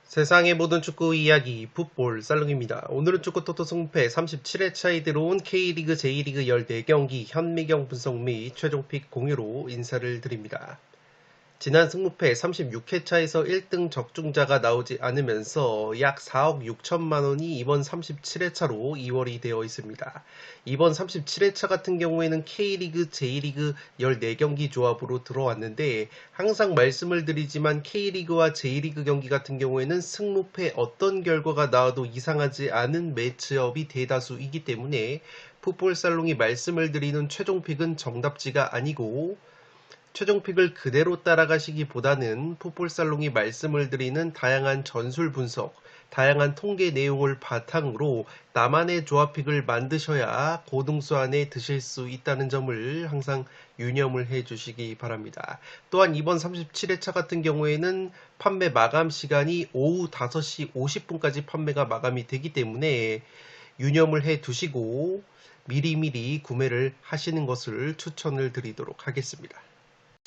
세상의 모든 축구 이야기 풋볼 살롱입니다. 오늘은 축구토토 승패 37회차에 들어온 K리그 J리그 14경기 현미경 분석 및 최종픽 공유로 인사를 드립니다. 지난 승무패 36회차에서 1등 적중자가 나오지 않으면서 약 4억 6천만 원이 이번 37회차로 이월이 되어 있습니다. 이번 37회차 같은 경우에는 K리그, J리그 14경기 조합으로 들어왔는데 항상 말씀을 드리지만 K리그와 J리그 경기 같은 경우에는 승무패 어떤 결과가 나와도 이상하지 않은 매치업이 대다수이기 때문에 풋볼살롱이 말씀을 드리는 최종픽은 정답지가 아니고 최종픽을 그대로 따라가시기보다는 풋볼살롱이 말씀을 드리는 다양한 전술 분석, 다양한 통계 내용을 바탕으로 나만의 조합픽을 만드셔야 고등수 안에 드실 수 있다는 점을 항상 유념을 해주시기 바랍니다. 또한 이번 37회차 같은 경우에는 판매 마감 시간이 오후 5시 50분까지 판매가 마감이 되기 때문에 유념을 해두시고 미리미리 구매를 하시는 것을 추천을 드리도록 하겠습니다.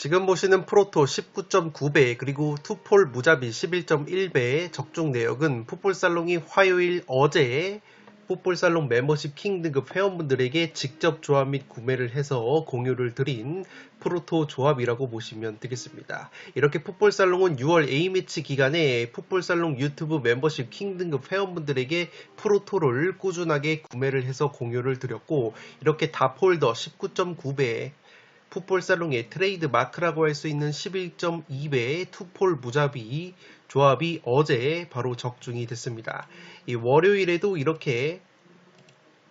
지금 보시는 프로토 19.9배 그리고 투폴 무자비 11.1배 적중 내역은 풋볼살롱이 화요일 어제 풋볼살롱 멤버십 킹 등급 회원분들에게 직접 조합 및 구매를 해서 공유를 드린 프로토 조합이라고 보시면 되겠습니다. 이렇게 풋볼살롱은 6월 A매치 기간에 풋볼살롱 유튜브 멤버십 킹 등급 회원분들에게 프로토를 꾸준하게 구매를 해서 공유를 드렸고 이렇게 다폴더 19.9배 풋볼살롱의 트레이드 마크라고 할 수 있는 11.2배의 투폴 무자비 조합이 어제 바로 적중이 됐습니다. 이 월요일에도 이렇게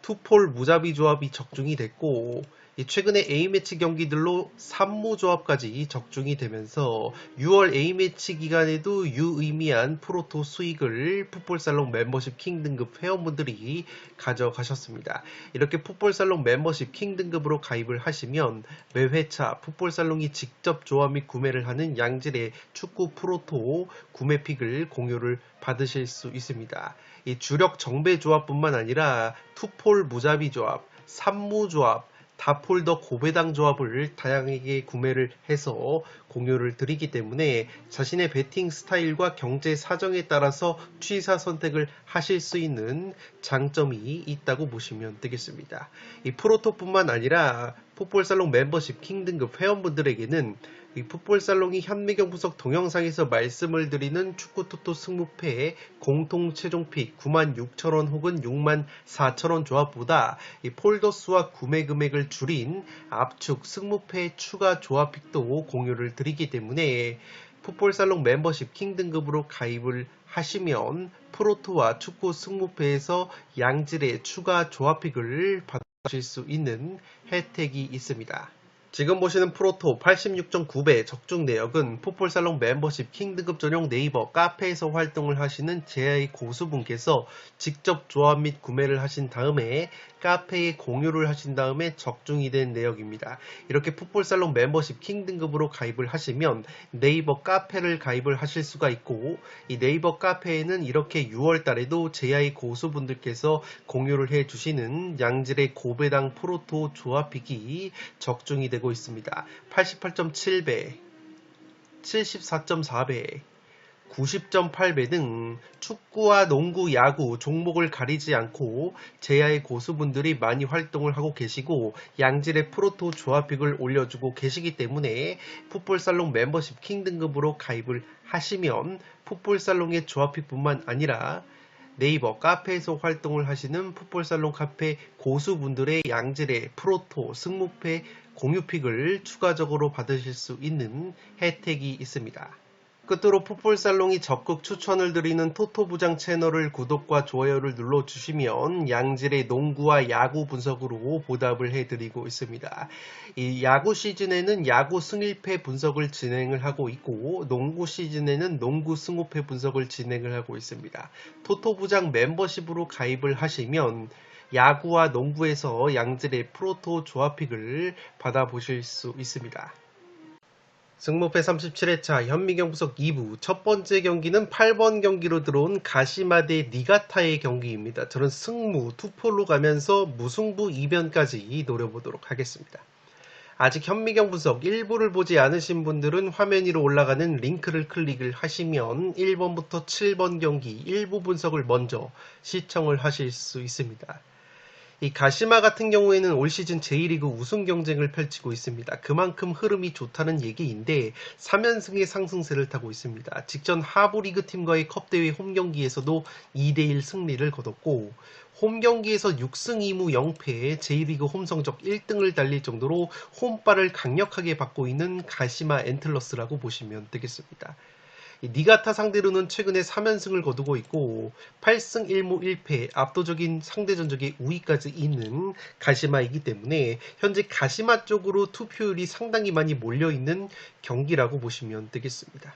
투폴 무자비 조합이 적중이 됐고 최근에 A매치 경기들로 3무 조합까지 적중이 되면서 6월 A매치 기간에도 유의미한 프로토 수익을 풋볼살롱 멤버십 킹 등급 회원분들이 가져가셨습니다. 이렇게 풋볼살롱 멤버십 킹 등급으로 가입을 하시면 매 회차 풋볼살롱이 직접 조합 및 구매를 하는 양질의 축구 프로토 구매픽을 공유를 받으실 수 있습니다. 이 주력 정배 조합뿐만 아니라 투폴 무자비 조합, 3무 조합, 다폴더 고배당 조합을 다양하게 구매를 해서 공유를 드리기 때문에 자신의 배팅 스타일과 경제 사정에 따라서 취사 선택을 하실 수 있는 장점이 있다고 보시면 되겠습니다. 이 프로토뿐만 아니라 풋볼살롱 멤버십 킹 등급 회원분들에게는 이 풋볼살롱이 현미경 분석 동영상에서 말씀을 드리는 축구토토 승무패의 공통 최종픽 96,000원 혹은 64,000원 조합보다 이 폴더 수와 구매 금액을 줄인 압축 승무패 추가 조합픽도 공유를 드리기 때문에 풋볼살롱 멤버십 킹 등급으로 가입을 하시면 프로토와 축구 승무패에서 양질의 추가 조합픽을 받으실 수 있는 혜택이 있습니다. 지금 보시는 프로토 86.9배 적중 내역은 풋볼살롱 멤버십 킹 등급 전용 네이버 카페에서 활동을 하시는 제아의 고수분께서 직접 조합 및 구매를 하신 다음에 카페에 공유를 하신 다음에 적중이 된 내역입니다. 이렇게 풋볼살롱 멤버십 킹 등급으로 가입을 하시면 네이버 카페를 가입을 하실 수가 있고 이 네이버 카페에는 이렇게 6월 달에도 제아의 고수분들께서 공유를 해주시는 양질의 고배당 프로토 조합픽이 적중이 되고 있습니다. 88.7배, 74.4배, 90.8배 등 축구와 농구, 야구 종목을 가리지 않고 제야의 고수분들이 많이 활동을 하고 계시고 양질의 프로토 조합픽을 올려주고 계시기 때문에 풋볼살롱 멤버십 킹 등급으로 가입을 하시면 풋볼살롱의 조합픽뿐만 아니라 네이버 카페에서 활동을 하시는 풋볼살롱 카페 고수분들의 양질의 프로토 승무패 공유픽을 추가적으로 받으실 수 있는 혜택이 있습니다. 끝으로 풋볼살롱이 적극 추천을 드리는 토토부장 채널을 구독과 좋아요를 눌러주시면 양질의 농구와 야구 분석으로 보답을 해드리고 있습니다. 이 야구 시즌에는 야구 승일패 분석을 진행을 하고 있고 농구 시즌에는 농구 승호패 분석을 진행을 하고 있습니다. 토토부장 멤버십으로 가입을 하시면 야구와 농구에서 양질의 프로토 조합픽을 받아보실 수 있습니다. 승모패 37회차 현미경 분석 2부 첫 번째 경기는 8번 경기로 들어온 가시마 대 니가타의 경기입니다. 저는 승무 투폴로 가면서 무승부 2변까지 노려보도록 하겠습니다. 아직 현미경 분석 1부를 보지 않으신 분들은 화면 위로 올라가는 링크를 클릭을 하시면 1번부터 7번 경기 1부 분석을 먼저 시청을 하실 수 있습니다. 이 가시마 같은 경우에는 올 시즌 J리그 우승 경쟁을 펼치고 있습니다. 그만큼 흐름이 좋다는 얘기인데 3연승의 상승세를 타고 있습니다. 직전 하부리그 팀과의 컵대회 홈경기에서도 2대1 승리를 거뒀고 홈경기에서 6승 2무 0패 J리그 홈성적 1등을 달릴 정도로 홈발을 강력하게 받고 있는 가시마 엔틀러스라고 보시면 되겠습니다. 니가타 상대로는 최근에 3연승을 거두고 있고 8승 1무 1패 압도적인 상대 전적의 우위까지 있는 가시마이기 때문에 현재 가시마 쪽으로 투표율이 상당히 많이 몰려있는 경기라고 보시면 되겠습니다.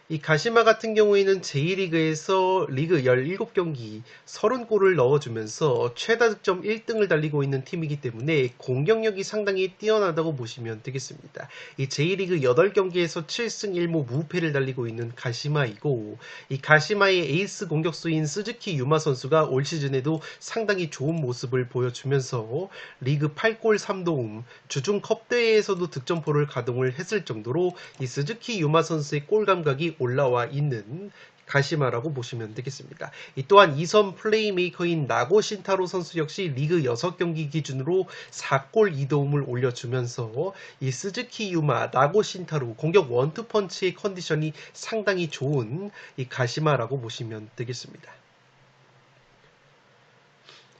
이 가시마 같은 경우에는 J리그에서 리그 17경기 30골을 넣어주면서 최다 득점 1등을 달리고 있는 팀이기 때문에 공격력이 상당히 뛰어나다고 보시면 되겠습니다. 이 J리그 8경기에서 7승 1무 무패를 달리고 있는 가시마이고 이 가시마의 에이스 공격수인 스즈키 유마 선수가 올 시즌에도 상당히 좋은 모습을 보여주면서 리그 8골 3도움 주중 컵대회에서도 득점포를 가동을 했을 정도로 이 스즈키 유마 선수의 골 감각이 올라와 있는 가시마라고 보시면 되겠습니다. 또한 2선 플레이메이커인 나고 신타로 선수 역시 리그 6경기 기준으로 4골 2도움을 올려주면서 이 스즈키 유마, 나고 신타로 공격 원투펀치의 컨디션이 상당히 좋은 이 가시마라고 보시면 되겠습니다.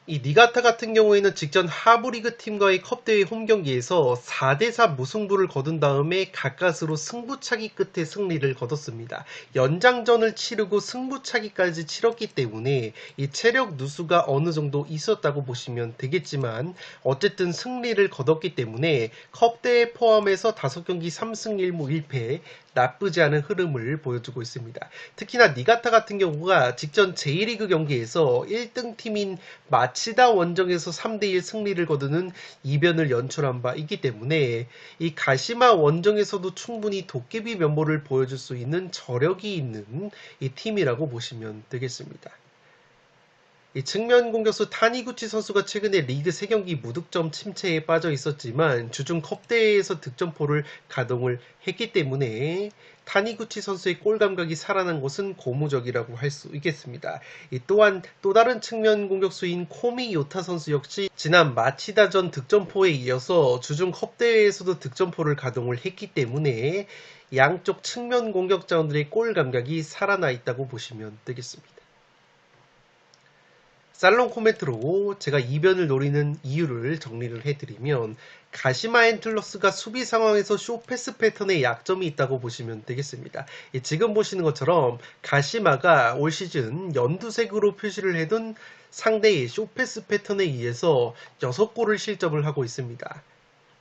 이 니가타 같은 경우에는 직전 하부리그 팀과의 컵대회 홈경기에서 4대4 무승부를 거둔 다음에 가까스로 승부차기 끝에 승리를 거뒀습니다. 연장전을 치르고 승부차기까지 치렀기 때문에 이 체력 누수가 어느 정도 있었다고 보시면 되겠지만 어쨌든 승리를 거뒀기 때문에 컵대회 포함해서 5경기 3승 1무 1패 나쁘지 않은 흐름을 보여주고 있습니다. 특히나 니가타 같은 경우가 직전 J리그 경기에서 1등 팀인 마치다 원정에서 3대1 승리를 거두는 이변을 연출한 바 있기 때문에 이 가시마 원정에서도 충분히 도깨비 면모를 보여줄 수 있는 저력이 있는 이 팀이라고 보시면 되겠습니다. 이 측면 공격수 타니구치 선수가 최근에 리그 3경기 무득점 침체에 빠져 있었지만 주중 컵대회에서 득점포를 가동을 했기 때문에 타니구치 선수의 골 감각이 살아난 것은 고무적이라고 할 수 있겠습니다. 또한 또 다른 측면 공격수인 코미 요타 선수 역시 지난 마치다전 득점포에 이어서 주중 컵대회에서도 득점포를 가동을 했기 때문에 양쪽 측면 공격자원들의 골 감각이 살아나 있다고 보시면 되겠습니다. 살롱 코멘트로 제가 이변을 노리는 이유를 정리를 해드리면 가시마 엔틀러스가 수비 상황에서 쇼패스 패턴에 약점이 있다고 보시면 되겠습니다. 지금 보시는 것처럼 가시마가 올 시즌 연두색으로 표시를 해둔 상대의 쇼패스 패턴에 의해서 6골을 실점을 하고 있습니다.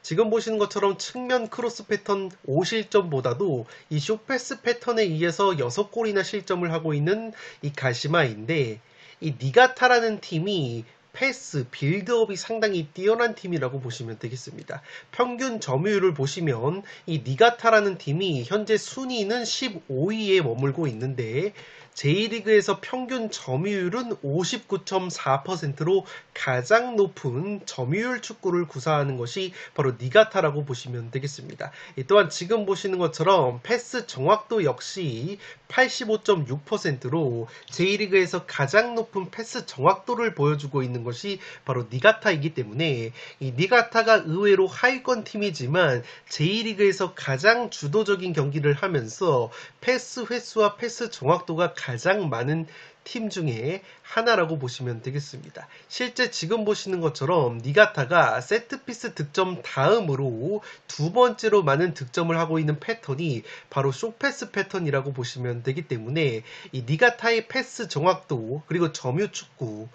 지금 보시는 것처럼 측면 크로스 패턴 5실점보다도 이 쇼패스 패턴에 의해서 6골이나 실점을 하고 있는 이 가시마인데 이 니가타라는 팀이 패스, 빌드업이 상당히 뛰어난 팀이라고 보시면 되겠습니다. 평균 점유율을 보시면 이 니가타라는 팀이 현재 순위는 15위에 머물고 있는데 J리그에서 평균 점유율은 59.4%로 가장 높은 점유율 축구를 구사하는 것이 바로 니가타라고 보시면 되겠습니다. 또한 지금 보시는 것처럼 패스 정확도 역시 85.6%로 J리그에서 가장 높은 패스 정확도를 보여주고 있는 것이 바로 니가타이기 때문에 이 니가타가 의외로 하위권 팀이지만 J리그에서 가장 주도적인 경기를 하면서 패스 횟수와 패스 정확도가 가장 많은 팀 중에 하나라고 보시면 되겠습니다. 실제 지금 보시는 것처럼 니가타가 세트피스 득점 다음으로 두 번째로 많은 득점을 하고 있는 패턴이 바로 쇼패스 패턴이라고 보시면 되기 때문에 이 니가타의 패스 정확도 그리고 점유 축구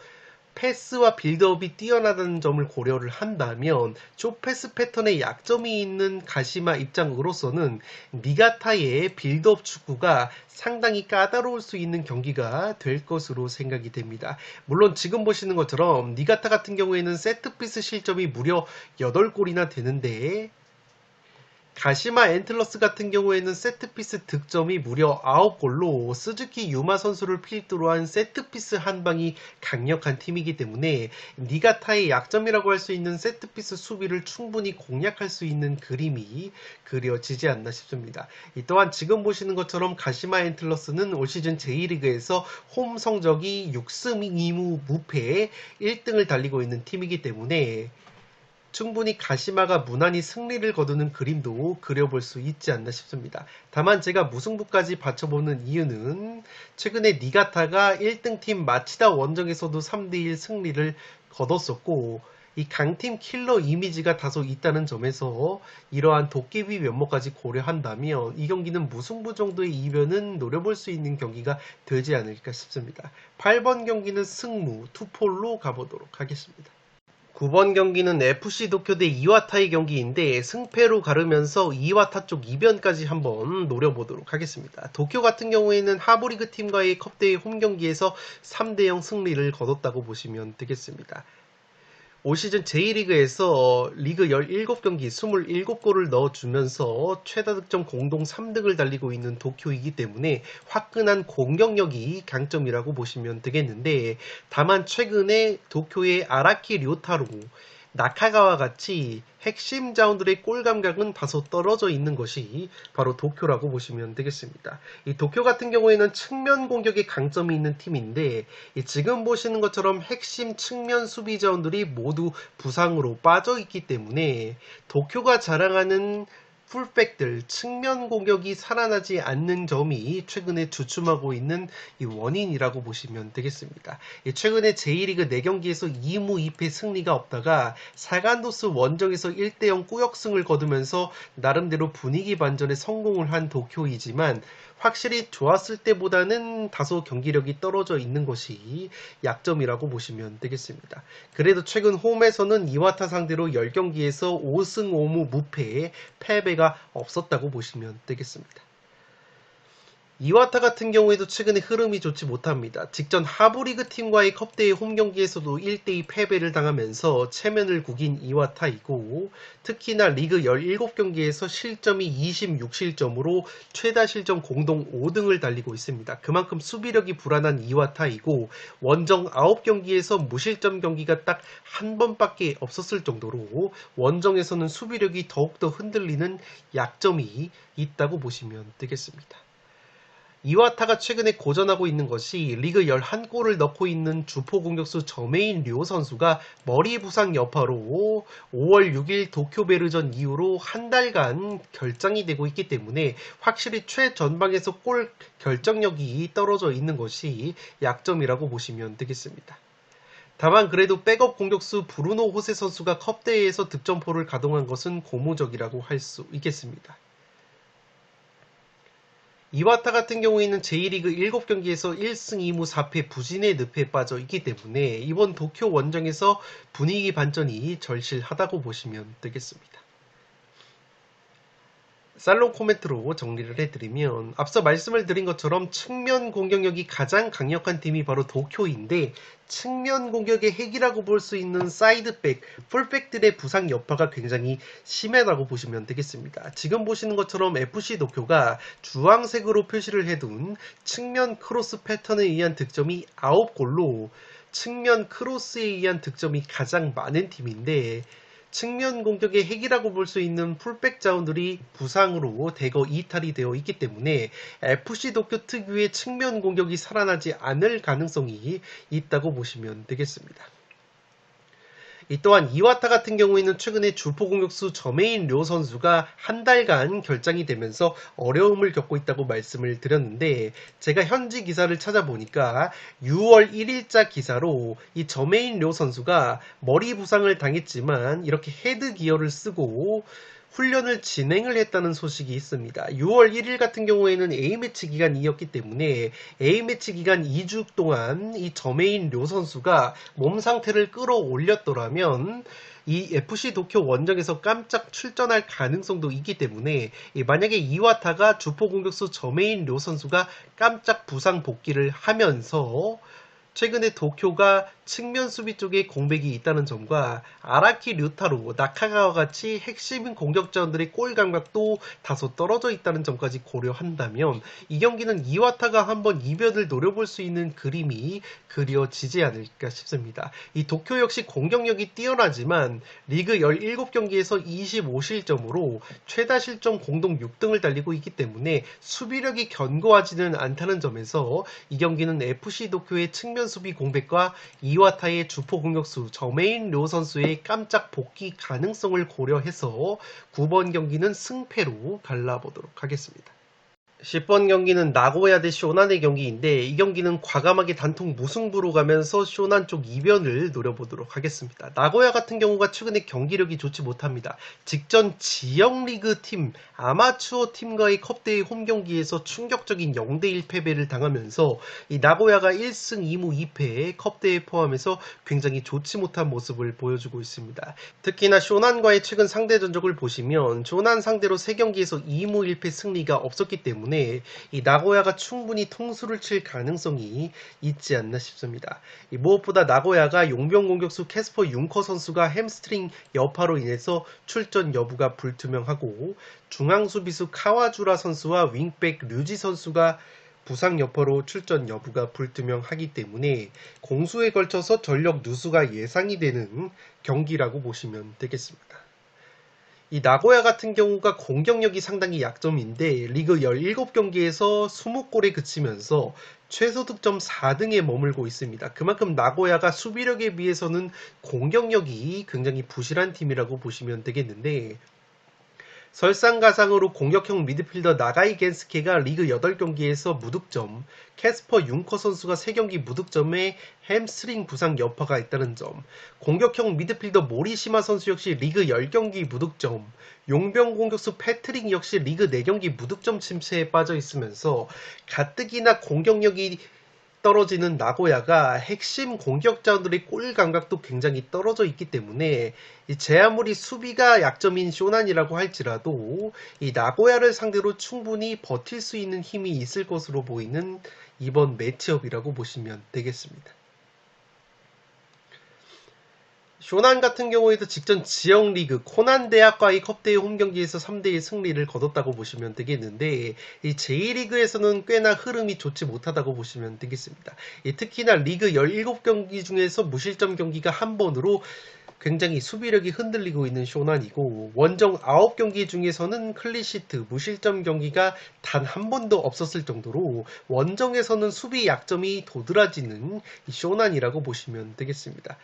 패스와 빌드업이 뛰어나다는 점을 고려를 한다면 쇼패스 패턴에 약점이 있는 가시마 입장으로서는 니가타의 빌드업 축구가 상당히 까다로울 수 있는 경기가 될 것으로 생각이 됩니다. 물론 지금 보시는 것처럼 니가타 같은 경우에는 세트피스 실점이 무려 8골이나 되는데 가시마 앤틀러스 같은 경우에는 세트피스 득점이 무려 9골로 스즈키 유마 선수를 필두로 한 세트피스 한 방이 강력한 팀이기 때문에 니가타의 약점이라고 할 수 있는 세트피스 수비를 충분히 공략할 수 있는 그림이 그려지지 않나 싶습니다. 또한 지금 보시는 것처럼 가시마 앤틀러스는 올 시즌 J리그에서 홈 성적이 6승 2무 무패 1등을 달리고 있는 팀이기 때문에 충분히 가시마가 무난히 승리를 거두는 그림도 그려볼 수 있지 않나 싶습니다. 다만 제가 무승부까지 받쳐보는 이유는 최근에 니가타가 1등팀 마치다 원정에서도 3대1 승리를 거뒀었고 이 강팀 킬러 이미지가 다소 있다는 점에서 이러한 도깨비 면모까지 고려한다면 이 경기는 무승부 정도의 이변은 노려볼 수 있는 경기가 되지 않을까 싶습니다. 8번 경기는 승무 투폴로 가보도록 하겠습니다. 9번 경기는 FC 도쿄 대 이와타의 경기인데 승패로 가르면서 이와타 쪽 이변까지 한번 노려보도록 하겠습니다. 도쿄 같은 경우에는 하부리그 팀과의 컵대회 홈 경기에서 3대0 승리를 거뒀다고 보시면 되겠습니다. 올 시즌 J리그에서 리그 17경기 27골을 넣어주면서 최다 득점 공동 3등을 달리고 있는 도쿄이기 때문에 화끈한 공격력이 강점이라고 보시면 되겠는데 다만 최근에 도쿄의 아라키 료타로 나카가와 같이 핵심 자원들의 골 감각은 다소 떨어져 있는 것이 바로 도쿄라고 보시면 되겠습니다. 이 도쿄 같은 경우에는 측면 공격에 강점이 있는 팀인데 지금 보시는 것처럼 핵심 측면 수비 자원들이 모두 부상으로 빠져 있기 때문에 도쿄가 자랑하는 풀백들 측면 공격이 살아나지 않는 점이 최근에 주춤하고 있는 이 원인이라고 보시면 되겠습니다. 최근에 J리그 4경기에서 2무 2패 승리가 없다가 사간도스 원정에서 1대0 꾸역승을 거두면서 나름대로 분위기 반전에 성공을 한 도쿄이지만 확실히 좋았을 때보다는 다소 경기력이 떨어져 있는 것이 약점이라고 보시면 되겠습니다. 그래도 최근 홈에서는 이와타 상대로 10경기에서 5승 5무 무패에 패배가 없었다고 보시면 되겠습니다. 이와타 같은 경우에도 최근에 흐름이 좋지 못합니다. 직전 하부리그 팀과의 컵대회 홈 경기에서도 1대2 패배를 당하면서 체면을 구긴 이와타이고 특히나 리그 17경기에서 실점이 26실점으로 최다 실점 공동 5등을 달리고 있습니다. 그만큼 수비력이 불안한 이와타이고 원정 9경기에서 무실점 경기가 딱 한 번밖에 없었을 정도로 원정에서는 수비력이 더욱더 흔들리는 약점이 있다고 보시면 되겠습니다. 이와타가 최근에 고전하고 있는 것이 리그 11골을 넣고 있는 주포 공격수 저메인 료 선수가 머리 부상 여파로 5월 6일 도쿄베르전 이후로 한 달간 결장이 되고 있기 때문에 확실히 최전방에서 골 결정력이 떨어져 있는 것이 약점이라고 보시면 되겠습니다. 다만 그래도 백업 공격수 브루노 호세 선수가 컵대회에서 득점포를 가동한 것은 고무적이라고 할 수 있겠습니다. 이와타 같은 경우에는 J리그 7경기에서 1승 2무 4패 부진의 늪에 빠져 있기 때문에 이번 도쿄 원정에서 분위기 반전이 절실하다고 보시면 되겠습니다. 살롱 코멘트로 정리를 해드리면 앞서 말씀을 드린 것처럼 측면 공격력이 가장 강력한 팀이 바로 도쿄인데 측면 공격의 핵이라고 볼 수 있는 사이드백, 풀백들의 부상 여파가 굉장히 심하다고 보시면 되겠습니다. 지금 보시는 것처럼 FC 도쿄가 주황색으로 표시를 해둔 측면 크로스 패턴에 의한 득점이 9골로 측면 크로스에 의한 득점이 가장 많은 팀인데 측면 공격의 핵이라고 볼 수 있는 풀백 자원들이 부상으로 대거 이탈이 되어 있기 때문에 FC 도쿄 특유의 측면 공격이 살아나지 않을 가능성이 있다고 보시면 되겠습니다. 이 또한 이와타 같은 경우에는 최근에 주포 공격수 저메인 료 선수가 한 달간 결장이 되면서 어려움을 겪고 있다고 말씀을 드렸는데, 제가 현지 기사를 찾아보니까 6월 1일자 기사로 이 저메인 료 선수가 머리 부상을 당했지만 이렇게 헤드 기어를 쓰고 훈련을 진행을 했다는 소식이 있습니다. 6월 1일 같은 경우에는 A매치 기간이었기 때문에 A매치 기간 2주 동안 이 저메인 료 선수가 몸 상태를 끌어올렸더라면 이 FC 도쿄 원정에서 깜짝 출전할 가능성도 있기 때문에, 만약에 이와타가 주포 공격수 저메인 료 선수가 깜짝 부상 복귀를 하면서 최근에 도쿄가 측면 수비 쪽에 공백이 있다는 점과 아라키 류타로, 나카가와 같이 핵심 공격자원들의 골 감각도 다소 떨어져 있다는 점까지 고려한다면 이 경기는 이와타가 한번 이변을 노려볼 수 있는 그림이 그려지지 않을까 싶습니다. 이 도쿄 역시 공격력이 뛰어나지만 리그 17경기에서 25실점으로 최다 실점 공동 6등을 달리고 있기 때문에 수비력이 견고하지는 않다는 점에서 이 경기는 FC 도쿄의 측면 수비 공백과 이와타의 주포 공격수 저메인 료 선수의 깜짝 복귀 가능성을 고려해서 9번 경기는 승패로 갈라보도록 하겠습니다. 10번 경기는 나고야 대 쇼난의 경기인데, 이 경기는 과감하게 단통 무승부로 가면서 쇼난 쪽 이변을 노려보도록 하겠습니다. 나고야 같은 경우가 최근에 경기력이 좋지 못합니다. 직전 지역리그 팀, 아마추어 팀과의 컵대회 홈경기에서 충격적인 0대1 패배를 당하면서 이 나고야가 1승 2무 2패, 컵대회 포함해서 굉장히 좋지 못한 모습을 보여주고 있습니다. 특히나 쇼난과의 최근 상대 전적을 보시면 쇼난 상대로 3경기에서 2무 1패 승리가 없었기 때문에 이 나고야가 충분히 통수를 칠 가능성이 있지 않나 싶습니다. 무엇보다 나고야가 용병 공격수 캐스퍼 융커 선수가 햄스트링 여파로 인해서 출전 여부가 불투명하고, 중앙 수비수 카와주라 선수와 윙백 류지 선수가 부상 여파로 출전 여부가 불투명하기 때문에 공수에 걸쳐서 전력 누수가 예상이 되는 경기라고 보시면 되겠습니다. 이 나고야 같은 경우가 공격력이 상당히 약점인데 리그 17경기에서 20골에 그치면서 최소 득점 4등에 머물고 있습니다. 그만큼 나고야가 수비력에 비해서는 공격력이 굉장히 부실한 팀이라고 보시면 되겠는데, 설상가상으로 공격형 미드필더 나가이 겐스케가 리그 8경기에서 무득점, 캐스퍼 융커 선수가 3경기 무득점에 햄스트링 부상 여파가 있다는 점, 공격형 미드필더 모리시마 선수 역시 리그 10경기 무득점, 용병 공격수 패트릭 역시 리그 4경기 무득점 침체에 빠져 있으면서 가뜩이나 공격력이 떨어지는 나고야가 핵심 공격자들의 골 감각도 굉장히 떨어져 있기 때문에 제 아무리 수비가 약점인 쇼난이라고 할지라도 이 나고야를 상대로 충분히 버틸 수 있는 힘이 있을 것으로 보이는 이번 매치업이라고 보시면 되겠습니다. 쇼난 같은 경우에도 직전 지역 리그 코난 대학과의 컵대회 홈경기에서 3대1 승리를 거뒀다고 보시면 되겠는데, 이 J리그에서는 꽤나 흐름이 좋지 못하다고 보시면 되겠습니다. 특히나 리그 17경기 중에서 무실점 경기가 한 번으로 굉장히 수비력이 흔들리고 있는 쇼난이고, 원정 9경기 중에서는 클린시트, 무실점 경기가 단 한 번도 없었을 정도로 원정에서는 수비 약점이 도드라지는 이 쇼난이라고 보시면 되겠습니다.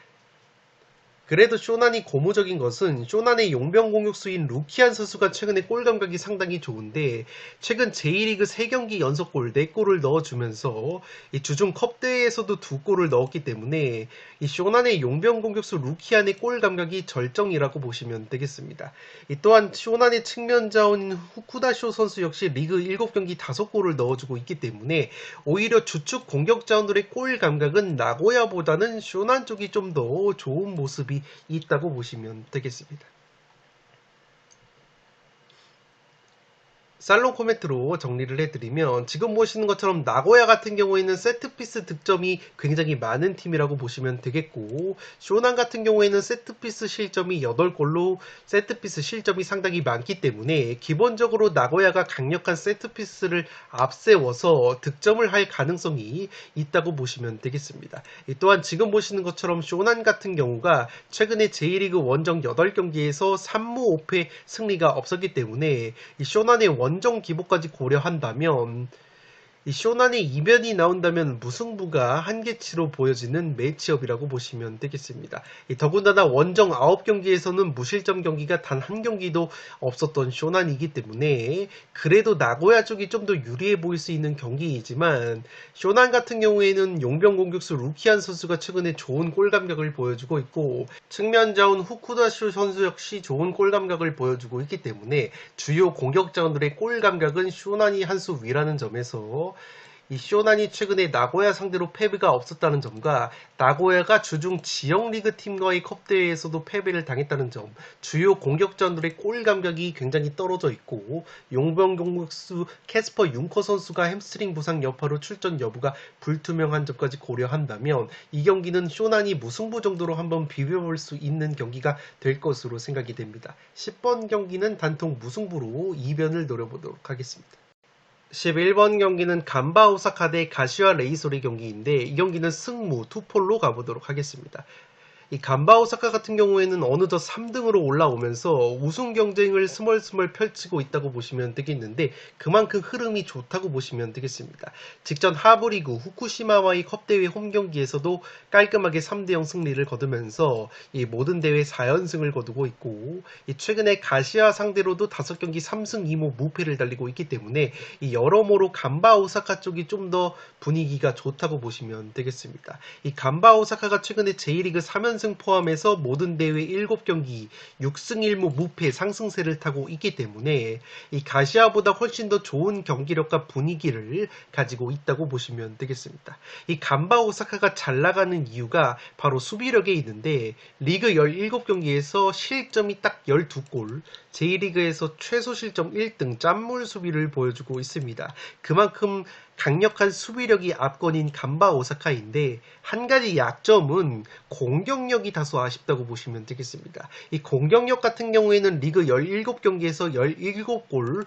그래도 쇼난이 고무적인 것은 쇼난의 용병 공격수인 루키안 선수가 최근에 골 감각이 상당히 좋은데, 최근 J리그 3경기 연속골 4골을 넣어주면서 이 주중 컵대회에서도 2골을 넣었기 때문에 이 쇼난의 용병 공격수 루키안의 골 감각이 절정이라고 보시면 되겠습니다. 또한 쇼난의 측면 자원인 후쿠다쇼 선수 역시 리그 7경기 5골을 넣어주고 있기 때문에 오히려 주축 공격 자원들의 골 감각은 나고야보다는 쇼난 쪽이 좀 더 좋은 모습이 있다고 보시면 되겠습니다. 살롱 코멘트로 정리를 해드리면, 지금 보시는 것처럼 나고야 같은 경우에는 세트피스 득점이 굉장히 많은 팀이라고 보시면 되겠고, 쇼난 같은 경우에는 세트피스 실점이 8골로 세트피스 실점이 상당히 많기 때문에 기본적으로 나고야가 강력한 세트피스를 앞세워서 득점을 할 가능성이 있다고 보시면 되겠습니다. 또한 지금 보시는 것처럼 쇼난 같은 경우가 최근에 J리그 원정 8경기에서 3무 5패 승리가 없었기 때문에 이 쇼난의 원정 기복까지 고려한다면 이 쇼난의 이변이 나온다면 무승부가 한계치로 보여지는 매치업이라고 보시면 되겠습니다. 더군다나 원정 9경기에서는 무실점 경기가 단 한 경기도 없었던 쇼난이기 때문에 그래도 나고야 쪽이 좀 더 유리해 보일 수 있는 경기이지만 쇼난 같은 경우에는 용병 공격수 루키안 선수가 최근에 좋은 골 감각을 보여주고 있고 측면 자원 후쿠다쇼 선수 역시 좋은 골 감각을 보여주고 있기 때문에 주요 공격 자원들의 골 감각은 쇼난이 한 수 위라는 점에서 이 쇼난이 최근에 나고야 상대로 패배가 없었다는 점과 나고야가 주중 지역 리그 팀과의 컵 대회에서도 패배를 당했다는 점, 주요 공격자들의 골 감각이 굉장히 떨어져 있고 용병 공격수 캐스퍼 융커 선수가 햄스트링 부상 여파로 출전 여부가 불투명한 점까지 고려한다면 이 경기는 쇼난이 무승부 정도로 한번 비벼볼 수 있는 경기가 될 것으로 생각이 됩니다. 10번 경기는 단통 무승부로 이변을 노려보도록 하겠습니다. 11번 경기는 간바 오사카 대 가시와 레이소리 경기인데 이 경기는 승무 투폴로 가보도록 하겠습니다. 이 간바 오사카 같은 경우에는 어느덧 3등으로 올라오면서 우승 경쟁을 스멀스멀 펼치고 있다고 보시면 되겠는데 그만큼 흐름이 좋다고 보시면 되겠습니다. 직전 하부리그 후쿠시마와의 컵대회 홈경기에서도 깔끔하게 3대0 승리를 거두면서 이 모든 대회 4연승을 거두고 있고 최근에 가시아 상대로도 5경기 3승 2무 무패를 달리고 있기 때문에 이 여러모로 간바 오사카 쪽이 좀 더 분위기가 좋다고 보시면 되겠습니다. 이 간바 오사카가 최근에 J리그 3연승 포함해서 모든 대회 7경기 6승 1무 무패 상승세를 타고 있기 때문에 이 가시아보다 훨씬 더 좋은 경기력과 분위기를 가지고 있다고 보시면 되겠습니다. 이 간바 오사카가 잘 나가는 이유가 바로 수비력에 있는데 리그 17경기에서 실점이 딱 12골, J리그에서 최소 실점 1등 짠물 수비를 보여주고 있습니다. 그만큼 강력한 수비력이 압권인 간바 오사카인데 한 가지 약점은 공격력이 다소 아쉽다고 보시면 되겠습니다. 이 공격력 같은 경우에는 리그 17경기에서 17골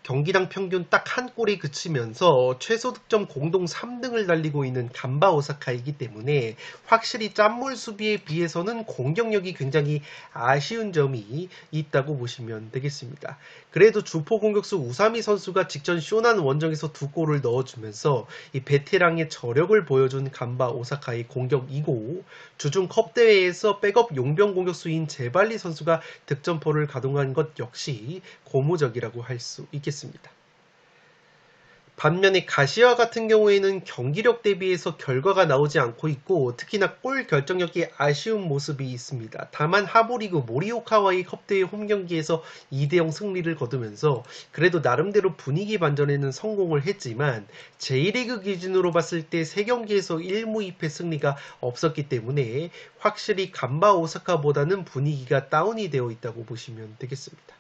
경기당 평균 딱 한 골에 그치면서 최소 득점 공동 3등을 달리고 있는 간바 오사카이기 때문에 확실히 짠물 수비에 비해서는 공격력이 굉장히 아쉬운 점이 있다고 보시면 되겠습니다. 그래도 주포 공격수 우사미 선수가 직전 쇼난 원정에서 2골을 넣어주면서 이 베테랑의 저력을 보여준 간바 오사카의 공격이고 주중 컵 대회에서 백업 용병 공격수인 제발리 선수가 득점포를 가동한 것 역시 고무적이라고 할 수 있겠습니다. 반면에 가시와 같은 경우에는 경기력 대비해서 결과가 나오지 않고 있고 특히나 골 결정력이 아쉬운 모습이 있습니다. 다만 하부리그 모리오카와의 컵대회 홈경기에서 2대0 승리를 거두면서 그래도 나름대로 분위기 반전에는 성공을 했지만 J리그 기준으로 봤을 때 3경기에서 1무 2패 승리가 없었기 때문에 확실히 간바 오사카보다는 분위기가 다운이 되어 있다고 보시면 되겠습니다.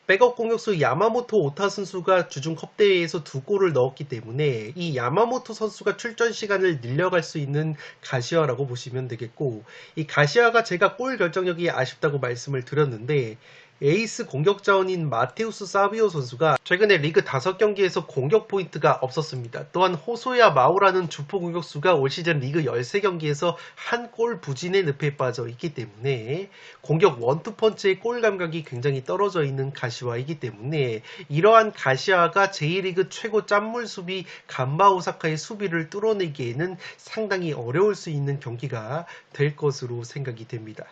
백업 공격수 야마모토 오타 선수가 주중 컵대회에서 2골을 넣었기 때문에 이 야마모토 선수가 출전 시간을 늘려갈 수 있는 가시아라고 보시면 되겠고 이 가시아가 제가 골 결정력이 아쉽다고 말씀을 드렸는데 에이스 공격 자원인 마테우스 사비오 선수가 최근에 리그 5경기에서 공격 포인트가 없었습니다. 또한 호소야 마오라는 주포 공격수가 올 시즌 리그 13경기에서 한 골 부진의 늪에 빠져 있기 때문에 공격 원투펀치의 골 감각이 굉장히 떨어져 있는 가시와이기 때문에 이러한 가시아가 J리그 최고 짠물 수비 간바 오사카의 수비를 뚫어내기에는 상당히 어려울 수 있는 경기가 될 것으로 생각이 됩니다.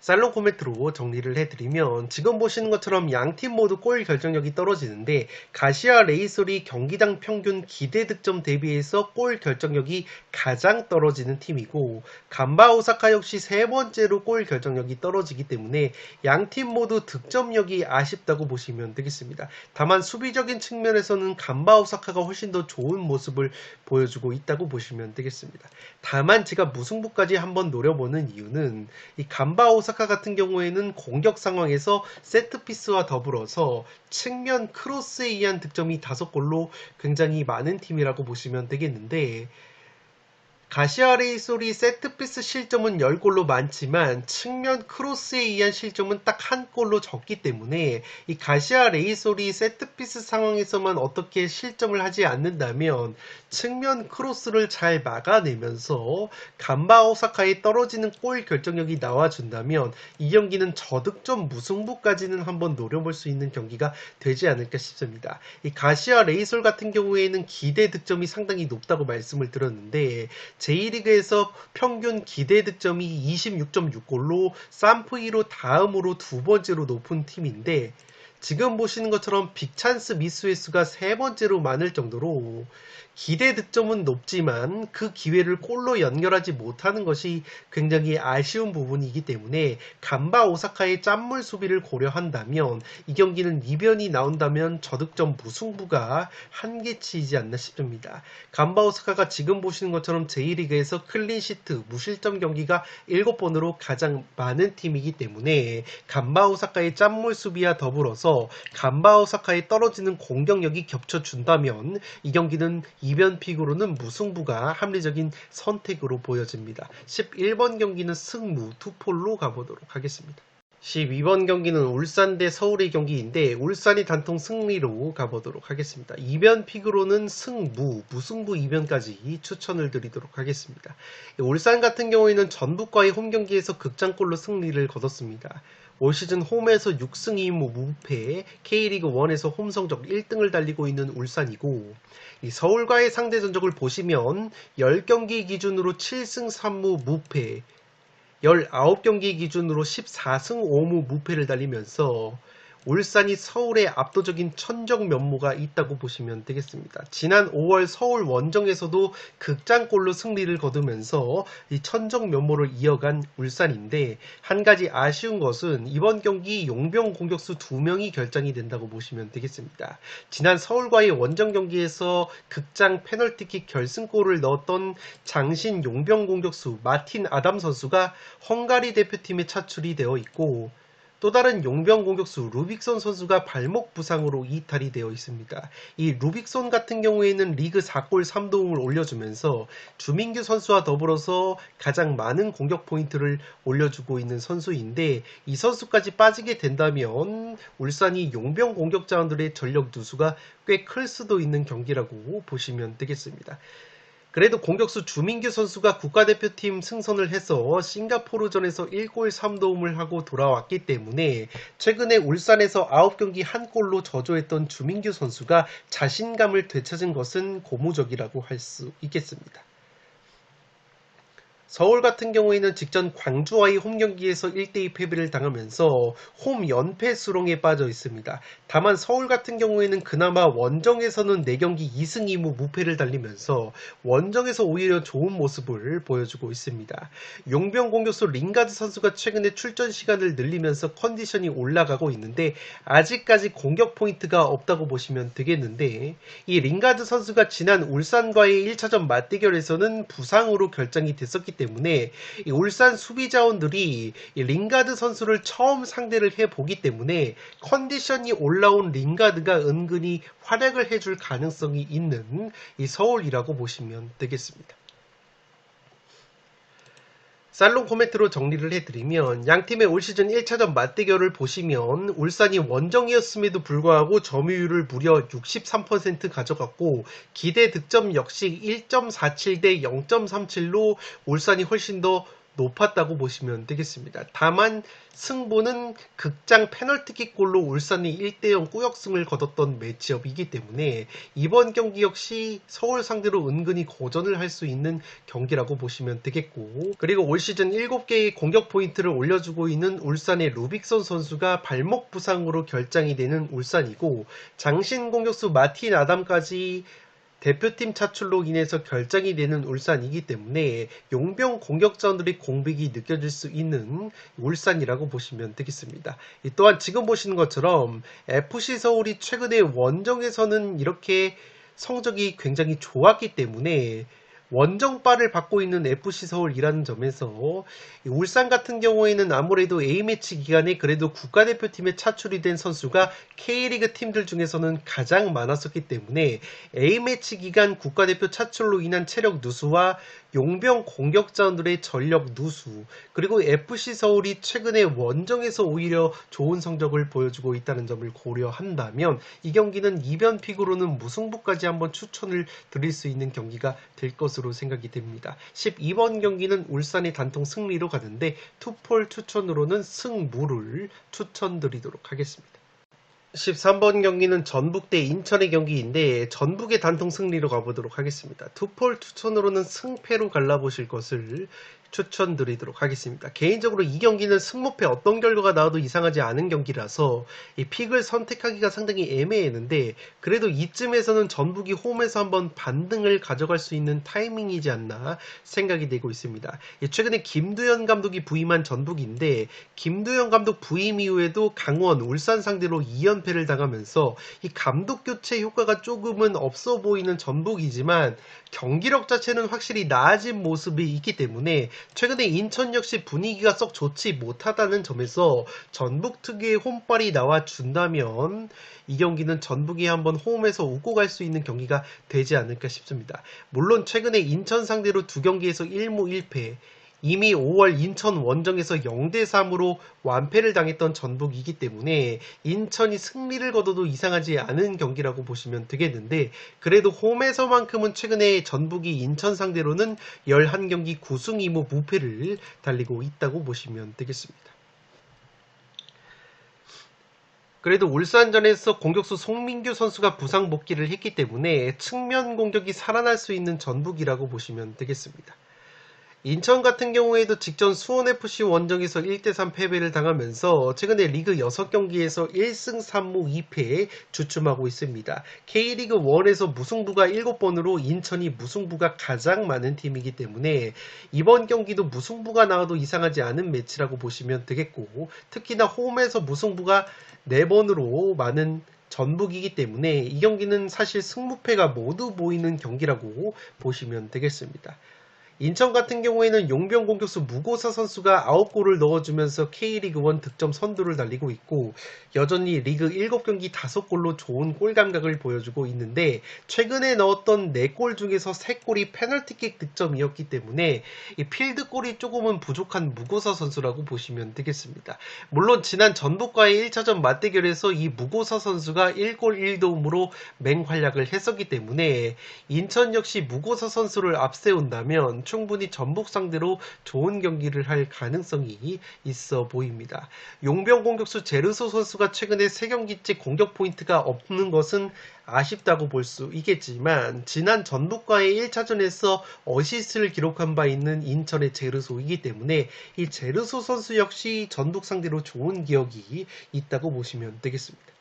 살롱 코멘트로 정리를 해드리면 지금 보시는 것처럼 양팀 모두 골 결정력이 떨어지는데 가시아 레이솔이 경기당 평균 기대 득점 대비해서 골 결정력이 가장 떨어지는 팀이고 간바 오사카 역시 세 번째로 골 결정력이 떨어지기 때문에 양팀 모두 득점력이 아쉽다고 보시면 되겠습니다. 다만 수비적인 측면에서는 간바 오사카가 훨씬 더 좋은 모습을 보여주고 있다고 보시면 되겠습니다. 다만 제가 무승부까지 한번 노려보는 이유는 이 간바 오사카 같은 경우에는 공격 상황에서 세트피스와 더불어서 측면 크로스에 의한 득점이 5골로 굉장히 많은 팀이라고 보시면 되겠는데 가시아 레이솔이 세트피스 실점은 10골로 많지만 측면 크로스에 의한 실점은 딱 한 골로 적기 때문에 이 가시아 레이솔이 세트피스 상황에서만 어떻게 실점을 하지 않는다면 측면 크로스를 잘 막아내면서 간바 오사카에 떨어지는 골 결정력이 나와준다면 이 경기는 저득점 무승부까지는 한번 노려볼 수 있는 경기가 되지 않을까 싶습니다. 이 가시아 레이솔 같은 경우에는 기대 득점이 상당히 높다고 말씀을 드렸는데 J리그에서 평균 기대 득점이 26.6골로 산프이로 다음으로 두 번째로 높은 팀인데 지금 보시는 것처럼 빅찬스 미스횟수가 세 번째로 많을 정도로 기대 득점은 높지만 그 기회를 골로 연결하지 못하는 것이 굉장히 아쉬운 부분이기 때문에 간바 오사카의 짠물 수비를 고려한다면 이 경기는 이변이 나온다면 저득점 무승부가 한계치이지 않나 싶습니다. 간바 오사카가 지금 보시는 것처럼 J리그에서 클린시트 무실점 경기가 7번으로 가장 많은 팀이기 때문에 간바 오사카의 짠물 수비와 더불어서 간바 오사카에 떨어지는 공격력이 겹쳐준다면 이 경기는 이변픽으로는 무승부가 합리적인 선택으로 보여집니다. 11번 경기는 승무 투폴로 가보도록 하겠습니다. 12번 경기는 울산 대 서울의 경기인데 울산이 단통 승리로 가보도록 하겠습니다. 이변픽으로는 승무, 무승부 이변까지 추천을 드리도록 하겠습니다. 울산 같은 경우에는 전북과의 홈 경기에서 극장골로 승리를 거뒀습니다. 올 시즌 홈에서 6승 2무 무패, K리그 1에서 홈 성적 1등을 달리고 있는 울산이고 이 서울과의 상대 전적을 보시면 10경기 기준으로 7승 3무 무패, 19경기 기준으로 14승 5무 무패를 달리면서 울산이 서울의 압도적인 천적 면모가 있다고 보시면 되겠습니다. 지난 5월 서울 원정에서도 극장골로 승리를 거두면서 이 천적 면모를 이어간 울산인데 한 가지 아쉬운 것은 이번 경기 용병 공격수 2명이 결장이 된다고 보시면 되겠습니다. 지난 서울과의 원정 경기에서 극장 페널티킥 결승골을 넣었던 장신 용병 공격수 마틴 아담 선수가 헝가리 대표팀에 차출이 되어 있고 또 다른 용병 공격수 루빅손 선수가 발목 부상으로 이탈이 되어 있습니다. 이 루빅손 같은 경우에는 리그 4골 3도움을 올려주면서 주민규 선수와 더불어서 가장 많은 공격 포인트를 올려주고 있는 선수인데 이 선수까지 빠지게 된다면 울산이 용병 공격자원들의 전력 누수가 꽤 클 수도 있는 경기라고 보시면 되겠습니다. 그래도 공격수 주민규 선수가 국가대표팀 승선을 해서 싱가포르전에서 1골 3도움을 하고 돌아왔기 때문에 최근에 울산에서 9경기 1골로 저조했던 주민규 선수가 자신감을 되찾은 것은 고무적이라고 할 수 있겠습니다. 서울 같은 경우에는 직전 광주와의 홈 경기에서 1대2 패배를 당하면서 홈 연패 수렁에 빠져 있습니다. 다만 서울 같은 경우에는 그나마 원정에서는 4경기 2승 2무 무패를 달리면서 원정에서 오히려 좋은 모습을 보여주고 있습니다. 용병 공격수 링가드 선수가 최근에 출전 시간을 늘리면서 컨디션이 올라가고 있는데 아직까지 공격 포인트가 없다고 보시면 되겠는데 이 링가드 선수가 지난 울산과의 1차전 맞대결에서는 부상으로 결장이 됐었기 때문에 이 울산 수비 자원들이 이 링가드 선수를 처음 상대를 해보기 때문에 컨디션이 올라온 링가드가 은근히 활약을 해줄 가능성이 있는 이 서울이라고 보시면 되겠습니다. 살롱 코멘트로 정리를 해드리면 양팀의 올 시즌 1차전 맞대결을 보시면 울산이 원정이었음에도 불구하고 점유율을 무려 63% 가져갔고 기대 득점 역시 1.47 대 0.37로 울산이 훨씬 더 높았다고 보시면 되겠습니다. 다만 승부는 극장 페널티킥 골로 울산이 1대0 꾸역승을 거뒀던 매치업이기 때문에 이번 경기 역시 서울 상대로 은근히 고전을 할 수 있는 경기라고 보시면 되겠고 그리고 올 시즌 7개의 공격 포인트를 올려주고 있는 울산의 루빅손 선수가 발목 부상으로 결장이 되는 울산이고 장신 공격수 마틴 아담까지 대표팀 차출로 인해서 결장이 되는 울산이기 때문에 용병 공격자원들의 공백이 느껴질 수 있는 울산이라고 보시면 되겠습니다. 또한 지금 보시는 것처럼 FC 서울이 최근에 원정에서는 이렇게 성적이 굉장히 좋았기 때문에 원정발을 받고 있는 FC 서울이라는 점에서 울산 같은 경우에는 아무래도 A매치 기간에 그래도 국가대표팀에 차출이 된 선수가 K리그 팀들 중에서는 가장 많았었기 때문에 A매치 기간 국가대표 차출로 인한 체력 누수와 용병 공격자들의 전력 누수, 그리고 FC 서울이 최근에 원정에서 오히려 좋은 성적을 보여주고 있다는 점을 고려한다면 이 경기는 이변 픽으로는 무승부까지 한번 추천을 드릴 수 있는 경기가 될 것으로 생각이 됩니다. 12번 경기는 울산의 단통 승리로 가는데 투폴 추천으로는 승무를 추천드리도록 하겠습니다. 13번 경기는 전북 대 인천의 경기인데 전북의 단통 승리로 가보도록 하겠습니다. 투폴 추천으로는 승패로 갈라보실 것을 추천드리도록 하겠습니다. 개인적으로 이 경기는 승무패 어떤 결과가 나와도 이상하지 않은 경기라서 이 픽을 선택하기가 상당히 애매했는데 그래도 이쯤에서는 전북이 홈에서 한번 반등을 가져갈 수 있는 타이밍이지 않나 생각이 되고 있습니다. 최근에 김두현 감독이 부임한 전북인데 김두현 감독 부임 이후에도 강원, 울산 상대로 2연패를 당하면서 이 감독 교체 효과가 조금은 없어 보이는 전북이지만 경기력 자체는 확실히 나아진 모습이 있기 때문에 최근에 인천 역시 분위기가 썩 좋지 못하다는 점에서 전북 특유의 홈발이 나와준다면 이 경기는 전북이 한번 홈에서 웃고 갈 수 있는 경기가 되지 않을까 싶습니다. 물론 최근에 인천 상대로 두 경기에서 1무 1패, 이미 5월 인천 원정에서 0대3으로 완패를 당했던 전북이기 때문에 인천이 승리를 거둬도 이상하지 않은 경기라고 보시면 되겠는데 그래도 홈에서만큼은 최근에 전북이 인천 상대로는 11경기 9승 2무 무패를 달리고 있다고 보시면 되겠습니다. 그래도 울산전에서 공격수 송민규 선수가 부상 복귀를 했기 때문에 측면 공격이 살아날 수 있는 전북이라고 보시면 되겠습니다. 인천 같은 경우에도 직전 수원FC 원정에서 1대3 패배를 당하면서 최근에 리그 6경기에서 1승 3무 2패에 주춤하고 있습니다. K리그 1에서 무승부가 7번으로 인천이 무승부가 가장 많은 팀이기 때문에 이번 경기도 무승부가 나와도 이상하지 않은 매치라고 보시면 되겠고 특히나 홈에서 무승부가 4번으로 많은 전북이기 때문에 이 경기는 사실 승무패가 모두 보이는 경기라고 보시면 되겠습니다. 인천 같은 경우에는 용병 공격수 무고사 선수가 9골을 넣어주면서 K리그 1 득점 선두를 달리고 있고 여전히 리그 7경기 5골로 좋은 골 감각을 보여주고 있는데 최근에 넣었던 4골 중에서 3골이 페널티킥 득점이었기 때문에 이 필드골이 조금은 부족한 무고사 선수라고 보시면 되겠습니다. 물론 지난 전북과의 1차전 맞대결에서 이 무고사 선수가 1골 1도움으로 맹활약을 했었기 때문에 인천 역시 무고사 선수를 앞세운다면 충분히 전북 상대로 좋은 경기를 할 가능성이 있어 보입니다. 용병 공격수 제르소 선수가 최근에 3경기째 공격 포인트가 없는 것은 아쉽다고 볼 수 있겠지만 지난 전북과의 1차전에서 어시스트를 기록한 바 있는 인천의 제르소이기 때문에 이 제르소 선수 역시 전북 상대로 좋은 기억이 있다고 보시면 되겠습니다.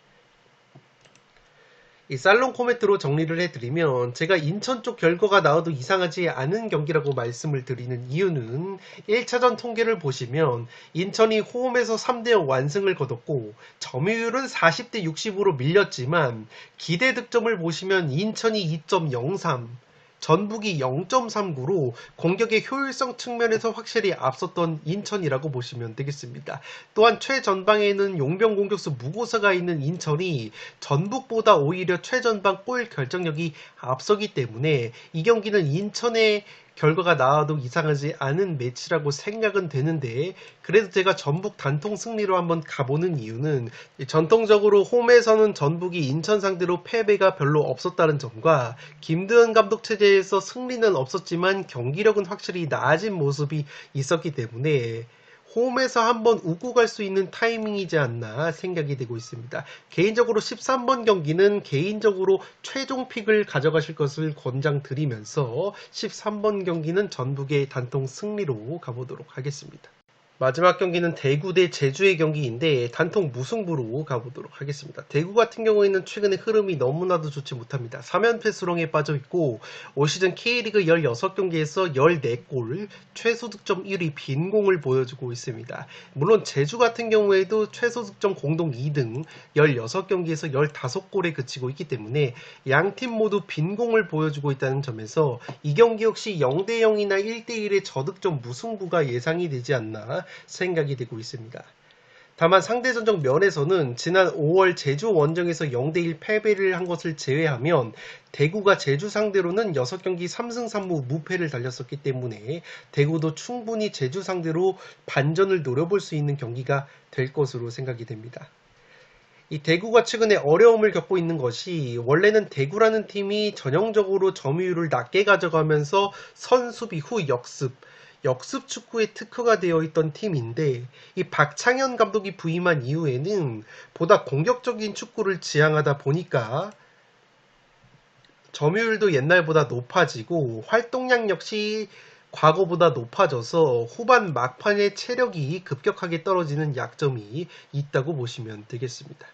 이 살롱 코멘트로 정리를 해드리면 제가 인천 쪽 결과가 나와도 이상하지 않은 경기라고 말씀을 드리는 이유는 1차전 통계를 보시면 인천이 홈에서 3대0 완승을 거뒀고 점유율은 40대 60으로 밀렸지만 기대 득점을 보시면 인천이 2.03 전북이 0.39로 공격의 효율성 측면에서 확실히 앞섰던 인천이라고 보시면 되겠습니다. 또한 최전방에는 용병 공격수 무고사가 있는 인천이 전북보다 오히려 최전방 골 결정력이 앞서기 때문에 이 경기는 인천의 결과가 나와도 이상하지 않은 매치라고 생각은 되는데 그래도 제가 전북 단통 승리로 한번 가보는 이유는 전통적으로 홈에서는 전북이 인천 상대로 패배가 별로 없었다는 점과 김두현 감독 체제에서 승리는 없었지만 경기력은 확실히 나아진 모습이 있었기 때문에 홈에서 한번 웃고 갈 수 있는 타이밍이지 않나 생각이 되고 있습니다. 개인적으로 13번 경기는 개인적으로 최종 픽을 가져가실 것을 권장드리면서 13번 경기는 전북의 단통 승리로 가보도록 하겠습니다. 마지막 경기는 대구 대 제주의 경기인데 단통 무승부로 가보도록 하겠습니다. 대구 같은 경우에는 최근에 흐름이 너무나도 좋지 못합니다. 3연패 수렁에 빠져있고 올 시즌 K리그 16경기에서 14골, 최소 득점 1위 빈공을 보여주고 있습니다. 물론 제주 같은 경우에도 최소 득점 공동 2등 16경기에서 15골에 그치고 있기 때문에 양팀 모두 빈공을 보여주고 있다는 점에서 이 경기 역시 0대0이나 1대1의 저득점 무승부가 예상이 되지 않나 생각이 되고 있습니다. 다만 상대전적 면에서는 지난 5월 제주 원정에서 0대1 패배를 한 것을 제외하면 대구가 제주 상대로는 6경기 3승 3무 무패를 달렸었기 때문에 대구도 충분히 제주 상대로 반전을 노려볼 수 있는 경기가 될 것으로 생각이 됩니다. 이 대구가 최근에 어려움을 겪고 있는 것이 원래는 대구라는 팀이 전형적으로 점유율을 낮게 가져가면서 선수비 후 역습 축구에 특화가 되어 있던 팀인데 이 박창현 감독이 부임한 이후에는 보다 공격적인 축구를 지향하다 보니까 점유율도 옛날보다 높아지고 활동량 역시 과거보다 높아져서 후반 막판에 체력이 급격하게 떨어지는 약점이 있다고 보시면 되겠습니다.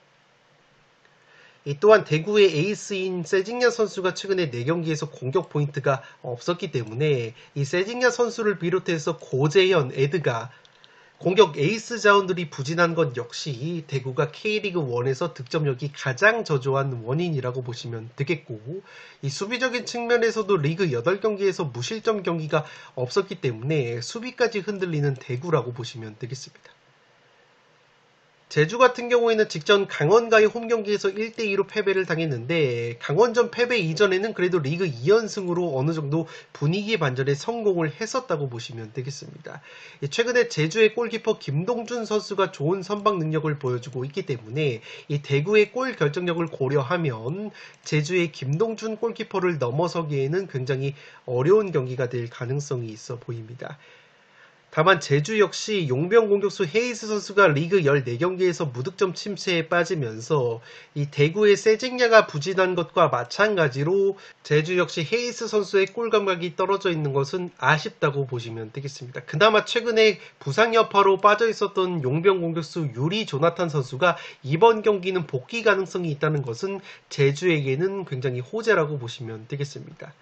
또한 대구의 에이스인 세징야 선수가 최근에 4경기에서 공격 포인트가 없었기 때문에 이 세징야 선수를 비롯해서 고재현, 에드가 공격 에이스 자원들이 부진한 것 역시 대구가 K리그 1에서 득점력이 가장 저조한 원인이라고 보시면 되겠고, 이 수비적인 측면에서도 리그 8경기에서 무실점 경기가 없었기 때문에 수비까지 흔들리는 대구라고 보시면 되겠습니다. 제주 같은 경우에는 직전 강원과의 홈경기에서 1대2로 패배를 당했는데 강원전 패배 이전에는 그래도 리그 2연승으로 어느 정도 분위기 반전에 성공을 했었다고 보시면 되겠습니다. 최근에 제주의 골키퍼 김동준 선수가 좋은 선방 능력을 보여주고 있기 때문에 이 대구의 골 결정력을 고려하면 제주의 김동준 골키퍼를 넘어서기에는 굉장히 어려운 경기가 될 가능성이 있어 보입니다. 다만 제주 역시 용병 공격수 헤이스 선수가 리그 14경기에서 무득점 침체에 빠지면서 이 대구의 세징야가 부진한 것과 마찬가지로 제주 역시 헤이스 선수의 골 감각이 떨어져 있는 것은 아쉽다고 보시면 되겠습니다. 그나마 최근에 부상 여파로 빠져 있었던 용병 공격수 유리 조나탄 선수가 이번 경기는 복귀 가능성이 있다는 것은 제주에게는 굉장히 호재라고 보시면 되겠습니다.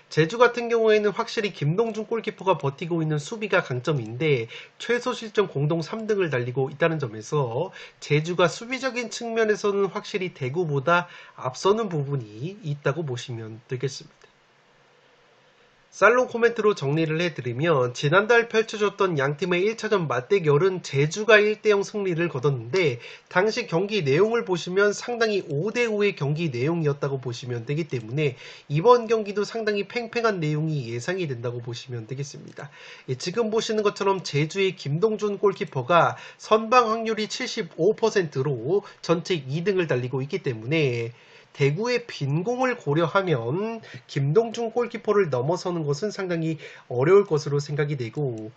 제주 같은 경우에는 확실히 김동준 골키퍼가 버티고 있는 수비가 강점인데 최소 실점 공동 3등을 달리고 있다는 점에서 제주가 수비적인 측면에서는 확실히 대구보다 앞서는 부분이 있다고 보시면 되겠습니다. 살롱 코멘트로 정리를 해드리면 지난달 펼쳐졌던 양팀의 1차전 맞대결은 제주가 1대0 승리를 거뒀는데 당시 경기 내용을 보시면 상당히 5대5의 경기 내용이었다고 보시면 되기 때문에 이번 경기도 상당히 팽팽한 내용이 예상이 된다고 보시면 되겠습니다. 지금 보시는 것처럼 제주의 김동준 골키퍼가 선방 확률이 75%로 전체 2등을 달리고 있기 때문에 대구의 빈공을 고려하면 김동준 골키퍼를 넘어서는 것은 상당히 어려울 것으로 생각이 되고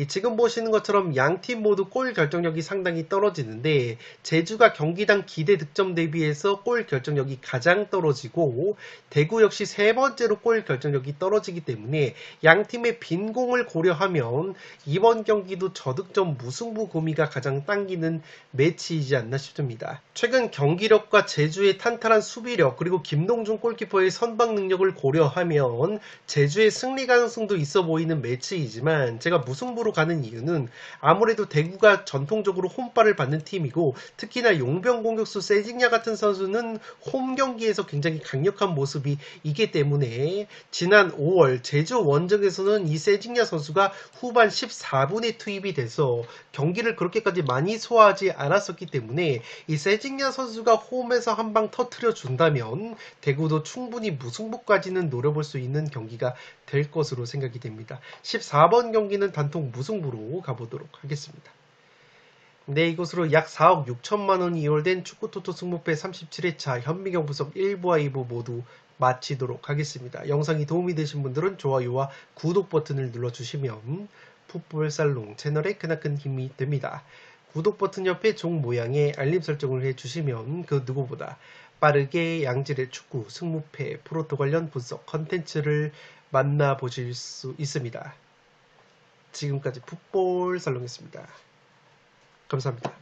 지금 보시는 것처럼 양팀 모두 골 결정력이 상당히 떨어지는데 제주가 경기당 기대 득점 대비해서 골 결정력이 가장 떨어지고 대구 역시 세 번째로 골 결정력이 떨어지기 때문에 양팀의 빈공을 고려하면 이번 경기도 저득점 무승부 고미가 가장 당기는 매치이지 않나 싶습니다. 최근 경기력과 제주의 탄탄한 수비력 그리고 김동준 골키퍼의 선방 능력을 고려하면 제주의 승리 가능성도 있어 보이는 매치이지만 제가 무승부로 가는 이유는 아무래도 대구가 전통적으로 홈발을 받는 팀이고 특히나 용병 공격수 세징야 같은 선수는 홈 경기에서 굉장히 강력한 모습이 있기 때문에 지난 5월 제주 원정에서는 이 세징야 선수가 후반 14분에 투입이 돼서 경기를 그렇게까지 많이 소화하지 않았었기 때문에 이 세징야 선수가 홈에서 한 방 터트려 준다면 대구도 충분히 무승부까지는 노려볼 수 있는 경기가 될 것으로 생각이 됩니다. 14번 경기는 단통 무승부로 가보도록 하겠습니다. 네, 이것으로 약 4억 6천만 원이 이월된 축구토토 승무패 37회차 현미경 분석 1부와 2부 모두 마치도록 하겠습니다. 영상이 도움이 되신 분들은 좋아요와 구독 버튼을 눌러주시면 풋볼살롱 채널에 크나큰 힘이 됩니다. 구독 버튼 옆에 종 모양의 알림 설정을 해주시면 그 누구보다 빠르게 양질의 축구, 승무패, 프로토 관련 분석 컨텐츠를 만나보실 수 있습니다. 지금까지 풋볼살롱이었습니다. 감사합니다.